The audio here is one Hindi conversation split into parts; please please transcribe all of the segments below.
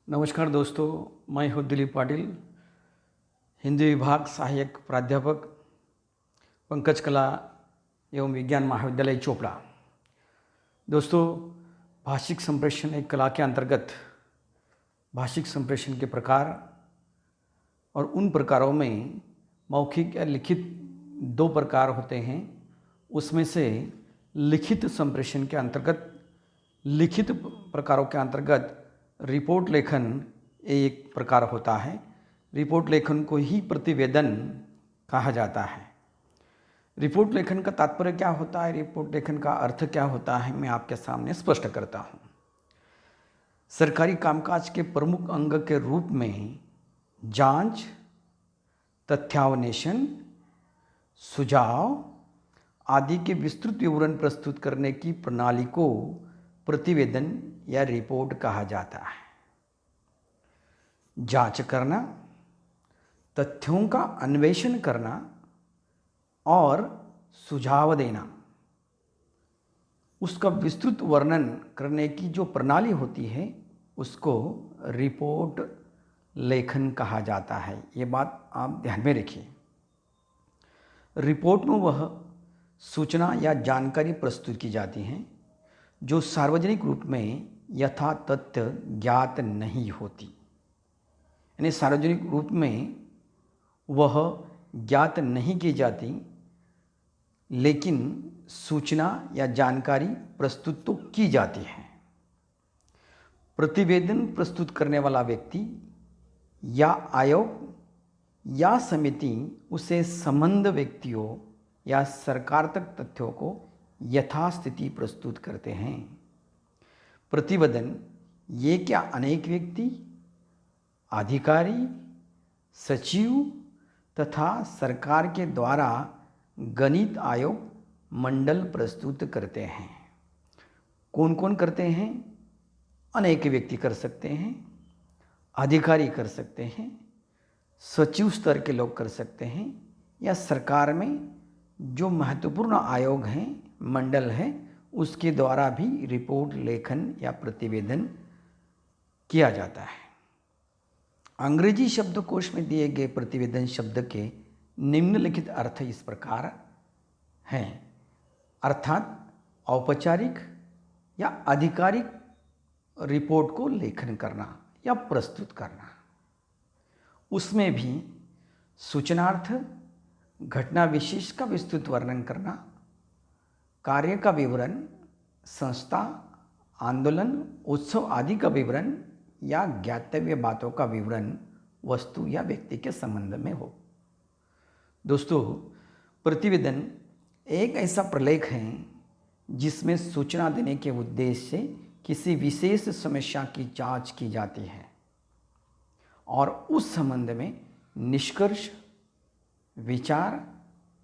नमस्कार दोस्तों, मैं हूँ दिलीप पाटिल, हिंदी विभाग सहायक प्राध्यापक, पंकज कला एवं विज्ञान महाविद्यालय चोपड़ा। दोस्तों, भाषिक संप्रेषण एक कला के अंतर्गत भाषिक संप्रेषण के प्रकार और उन प्रकारों में मौखिक या लिखित दो प्रकार होते हैं। उसमें से लिखित संप्रेषण के अंतर्गत लिखित प्रकारों के अंतर्गत रिपोर्ट लेखन एक प्रकार होता है। रिपोर्ट लेखन को ही प्रतिवेदन कहा जाता है। रिपोर्ट लेखन का तात्पर्य क्या होता है, रिपोर्ट लेखन का अर्थ क्या होता है, मैं आपके सामने स्पष्ट करता हूँ। सरकारी कामकाज के प्रमुख अंग के रूप में जांच, तथ्यान्वेषण, सुझाव आदि के विस्तृत विवरण प्रस्तुत करने की प्रणाली को प्रतिवेदन या रिपोर्ट कहा जाता है। जांच करना, तथ्यों का अन्वेषण करना और सुझाव देना, उसका विस्तृत वर्णन करने की जो प्रणाली होती है उसको रिपोर्ट लेखन कहा जाता है। ये बात आप ध्यान में रखिए। रिपोर्ट में वह सूचना या जानकारी प्रस्तुत की जाती है जो सार्वजनिक रूप में यथा तथ्य ज्ञात नहीं होती, यानी सार्वजनिक रूप में वह ज्ञात नहीं की जाती, लेकिन सूचना या जानकारी प्रस्तुत तो की जाती है। प्रतिवेदन प्रस्तुत करने वाला व्यक्ति या आयोग या समिति उसे संबद्ध व्यक्तियों या सरकार तक तथ्यों को यथास्थिति प्रस्तुत करते हैं। प्रतिवेदन ये क्या अनेक व्यक्ति, अधिकारी, सचिव तथा सरकार के द्वारा गणित आयोग मंडल प्रस्तुत करते हैं। कौन कौन करते हैं? अनेक व्यक्ति कर सकते हैं, अधिकारी कर सकते हैं, सचिव स्तर के लोग कर सकते हैं, या सरकार में जो महत्वपूर्ण आयोग हैं, मंडल है, उसके द्वारा भी रिपोर्ट लेखन या प्रतिवेदन किया जाता है। अंग्रेजी शब्दकोश में दिए गए प्रतिवेदन शब्द के निम्नलिखित अर्थ इस प्रकार हैं, अर्थात औपचारिक या आधिकारिक रिपोर्ट को लेखन करना या प्रस्तुत करना। उसमें भी सूचनार्थ, घटना विशेष का विस्तृत वर्णन करना, कार्य का विवरण, संस्था, आंदोलन, उत्सव आदि का विवरण या ज्ञातव्य बातों का विवरण वस्तु या व्यक्ति के संबंध में हो। दोस्तों, प्रतिवेदन एक ऐसा प्रलेख है जिसमें सूचना देने के उद्देश्य से किसी विशेष समस्या की जांच की जाती है और उस संबंध में निष्कर्ष, विचार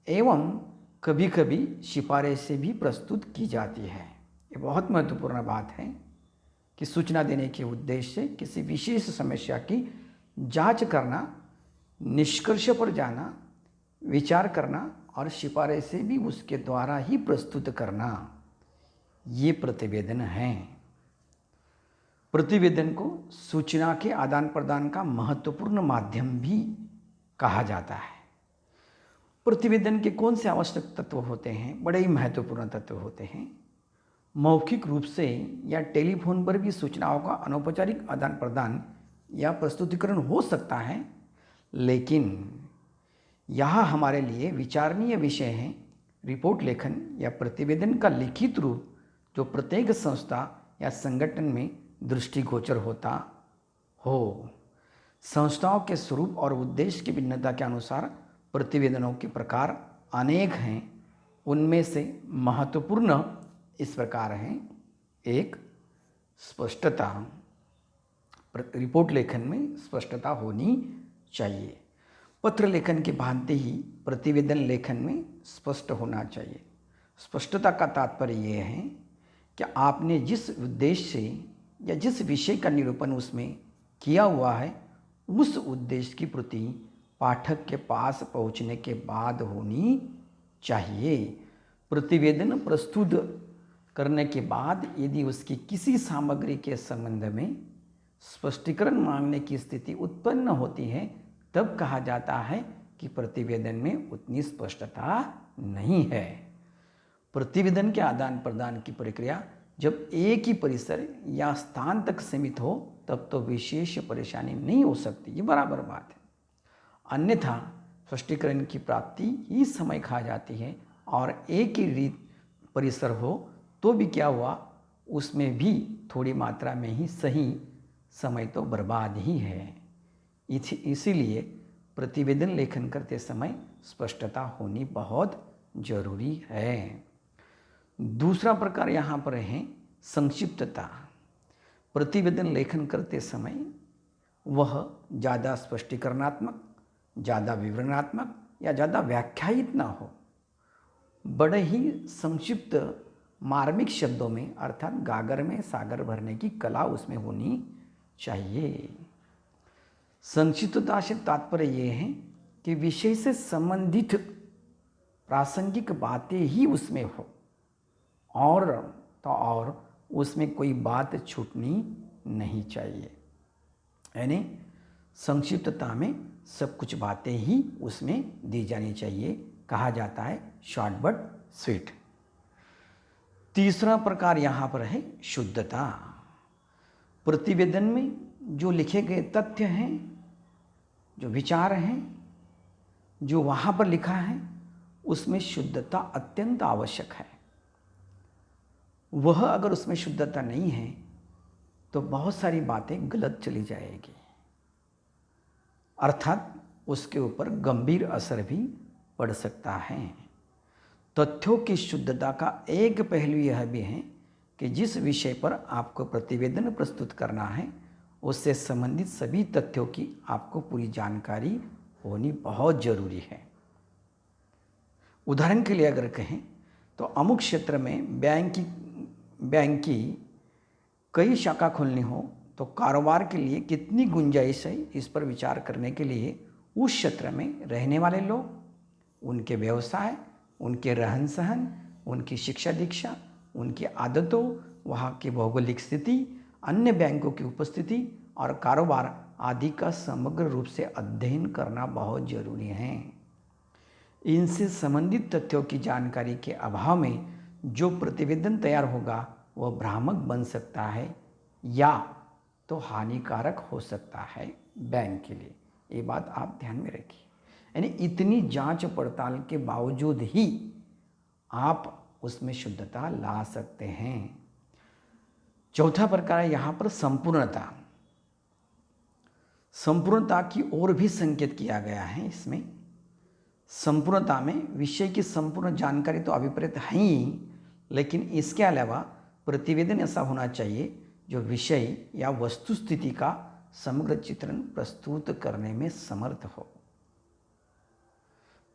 एवं कभी कभी सिफारिशें भी प्रस्तुत की जाती है। ये बहुत महत्वपूर्ण बात है कि सूचना देने के उद्देश्य से किसी विशेष समस्या की जांच करना, निष्कर्ष पर जाना, विचार करना और सिफारिशें भी उसके द्वारा ही प्रस्तुत करना, ये प्रतिवेदन है। प्रतिवेदन को सूचना के आदान प्रदान का महत्वपूर्ण माध्यम भी कहा जाता है। प्रतिवेदन के कौन से आवश्यक तत्व होते हैं? बड़े ही महत्वपूर्ण तत्व होते हैं। मौखिक रूप से या टेलीफोन पर भी सूचनाओं का अनौपचारिक आदान प्रदान या प्रस्तुतिकरण हो सकता है, लेकिन यहाँ हमारे लिए विचारणीय विषय है रिपोर्ट लेखन या प्रतिवेदन का लिखित रूप जो प्रत्येक संस्था या संगठन में दृष्टिगोचर होता हो। संस्थाओं के स्वरूप और उद्देश्य की भिन्नता के अनुसार प्रतिवेदनों के प्रकार अनेक हैं। उनमें से महत्वपूर्ण इस प्रकार हैं। एक, स्पष्टता। रिपोर्ट लेखन में स्पष्टता होनी चाहिए। पत्र लेखन के भांति ही प्रतिवेदन लेखन में स्पष्ट होना चाहिए। स्पष्टता का तात्पर्य यह है कि आपने जिस उद्देश्य से या जिस विषय का निरूपण उसमें किया हुआ है, उस उद्देश्य की पूर्ति पाठक के पास पहुंचने के बाद होनी चाहिए। प्रतिवेदन प्रस्तुत करने के बाद यदि उसकी किसी सामग्री के संबंध में स्पष्टीकरण मांगने की स्थिति उत्पन्न होती है तब कहा जाता है कि प्रतिवेदन में उतनी स्पष्टता नहीं है। प्रतिवेदन के आदान प्रदान की प्रक्रिया जब एक ही परिसर या स्थान तक सीमित हो तब तो विशेष परेशानी नहीं हो सकती, ये बराबर बात है। अन्यथा स्पष्टीकरण की प्राप्ति ही समय खा जाती है और एक ही रीत परिसर हो तो भी क्या हुआ, उसमें भी थोड़ी मात्रा में ही सही, समय तो बर्बाद ही है। इसीलिए प्रतिवेदन लेखन करते समय स्पष्टता होनी बहुत जरूरी है। दूसरा प्रकार यहाँ पर है संक्षिप्तता। प्रतिवेदन लेखन करते समय वह ज़्यादा स्पष्टीकरणात्मक, ज़्यादा विवरणात्मक या ज़्यादा व्याख्यायित ना हो, बड़े ही संक्षिप्त मार्मिक शब्दों में अर्थात गागर में सागर भरने की कला उसमें होनी चाहिए। संक्षिप्तता से तात्पर्य ये है कि विषय से संबंधित प्रासंगिक बातें ही उसमें हो और उसमें कोई बात छूटनी नहीं चाहिए। यानी संक्षिप्तता में सब कुछ बातें ही उसमें दी जानी चाहिए, कहा जाता है शॉर्ट बट स्वीट। तीसरा प्रकार यहाँ पर है शुद्धता। प्रतिवेदन में जो लिखे गए तथ्य हैं, जो विचार हैं, जो वहाँ पर लिखा है, उसमें शुद्धता अत्यंत आवश्यक है। वह अगर उसमें शुद्धता नहीं है तो बहुत सारी बातें गलत चली जाएगी, अर्थात उसके ऊपर गंभीर असर भी पड़ सकता है। तथ्यों की शुद्धता का एक पहलू यह भी है कि जिस विषय पर आपको प्रतिवेदन प्रस्तुत करना है उससे संबंधित सभी तथ्यों की आपको पूरी जानकारी होनी बहुत जरूरी है। उदाहरण के लिए अगर कहें तो अमुक क्षेत्र में बैंक की कई शाखा खोलनी हो तो कारोबार के लिए कितनी गुंजाइश है, इस पर विचार करने के लिए उस क्षेत्र में रहने वाले लोग, उनके व्यवसाय, उनके रहन सहन, उनकी शिक्षा दीक्षा, उनकी आदतों, वहाँ की भौगोलिक स्थिति, अन्य बैंकों की उपस्थिति और कारोबार आदि का समग्र रूप से अध्ययन करना बहुत जरूरी है। इनसे संबंधित तथ्यों की जानकारी के अभाव में जो प्रतिवेदन तैयार होगा वह भ्रामक बन सकता है या तो हानिकारक हो सकता है बैंक के लिए। ये बात आप ध्यान में रखिए। यानी इतनी जांच पड़ताल के बावजूद ही आप उसमें शुद्धता ला सकते हैं। चौथा प्रकार यहाँ पर संपूर्णता। संपूर्णता की ओर भी संकेत किया गया है। इसमें संपूर्णता में विषय की संपूर्ण जानकारी तो अभिप्रेत है ही, लेकिन इसके अलावा प्रतिवेदन ऐसा होना चाहिए जो विषय या वस्तु स्थिति का समग्र चित्रण प्रस्तुत करने में समर्थ हो।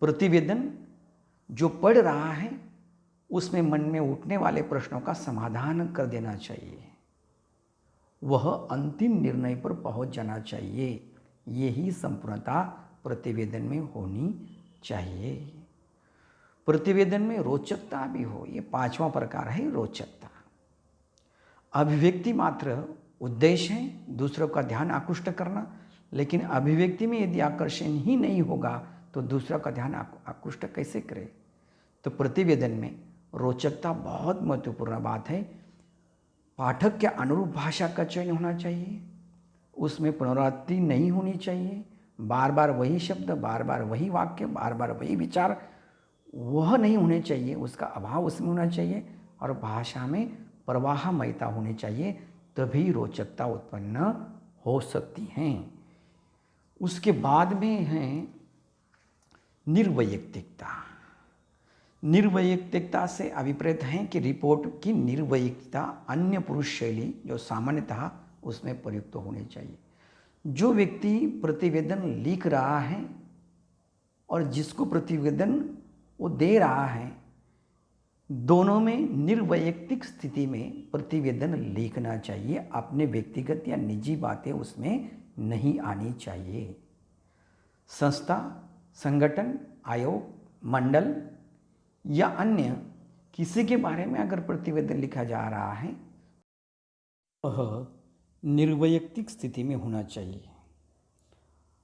प्रतिवेदन जो पढ़ रहा है उसमें मन में उठने वाले प्रश्नों का समाधान कर देना चाहिए, वह अंतिम निर्णय पर पहुंच जाना चाहिए। यही संपूर्णता प्रतिवेदन में होनी चाहिए। प्रतिवेदन में रोचकता भी हो, ये पांचवा प्रकार है रोचकता। अभिव्यक्ति मात्र उद्देश्य है दूसरों का ध्यान आकृष्ट करना, लेकिन अभिव्यक्ति में यदि आकर्षण ही नहीं होगा तो दूसरों का ध्यान आकृष्ट कैसे करे। तो प्रतिवेदन में रोचकता बहुत महत्वपूर्ण बात है। पाठक के अनुरूप भाषा का चयन होना चाहिए, उसमें पुनरावृत्ति नहीं होनी चाहिए, बार बार वही शब्द, बार बार वही वाक्य, बार बार वही विचार वह नहीं होने चाहिए, उसका अभाव उसमें होना चाहिए, और भाषा में प्रवाहमयता होनी चाहिए, तभी रोचकता उत्पन्न हो सकती हैं। उसके बाद में है निर्वैयक्तिकता। निर्वैयक्तिकता से अभिप्रेत है कि रिपोर्ट की निर्वैयक्तिकता अन्य पुरुष शैली जो सामान्यतः उसमें प्रयुक्त होनी चाहिए। जो व्यक्ति प्रतिवेदन लिख रहा है और जिसको प्रतिवेदन वो दे रहा है, दोनों में निर्वैयक्तिक स्थिति में प्रतिवेदन लिखना चाहिए। अपने व्यक्तिगत या निजी बातें उसमें नहीं आनी चाहिए। संस्था, संगठन, आयोग, मंडल या अन्य किसी के बारे में अगर प्रतिवेदन लिखा जा रहा है वह निर्वैयक्तिक स्थिति में होना चाहिए।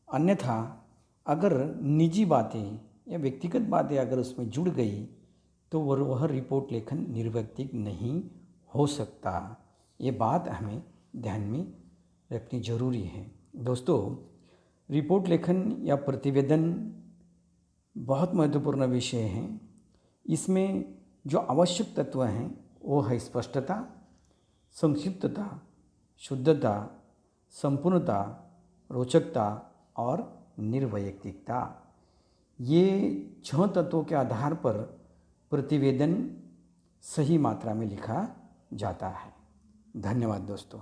अन्यथा अगर निजी बातें या व्यक्तिगत बातें अगर उसमें जुड़ गई तो वह रिपोर्ट लेखन निर्वैयक्तिक नहीं हो सकता। ये बात हमें ध्यान में रखनी जरूरी है। दोस्तों, रिपोर्ट लेखन या प्रतिवेदन बहुत महत्वपूर्ण विषय है। इसमें जो आवश्यक तत्व हैं वो है स्पष्टता, संक्षिप्तता, शुद्धता, संपूर्णता, रोचकता और निर्वैयक्तिकता। ये 6 तत्वों के आधार पर प्रतिवेदन सही मात्रा में लिखा जाता है। धन्यवाद दोस्तों।